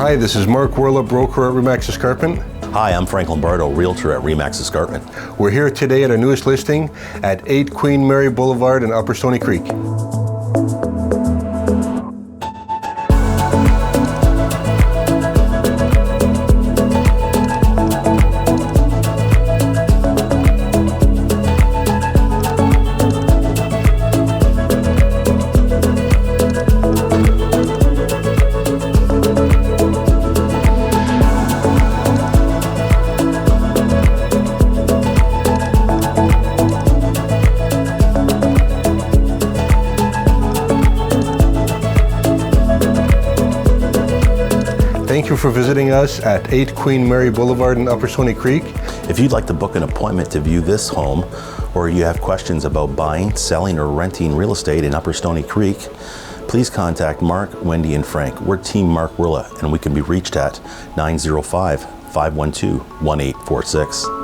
Hi, this is Mark Woehrle, broker at RE/MAX Escarpment. Hi, I'm Frank Lombardo, Realtor at RE/MAX Escarpment. We're here today at our newest listing at 8 Queen Mary Boulevard in Upper Stoney Creek. Thank you for visiting us at 8 Queen Mary Boulevard in Upper Stoney Creek. If you'd like to book an appointment to view this home, or you have questions about buying, selling, or renting real estate in Upper Stoney Creek, please contact Mark, Wendy, and Frank. We're Team Mark Woehrle, and we can be reached at 905-512-1846.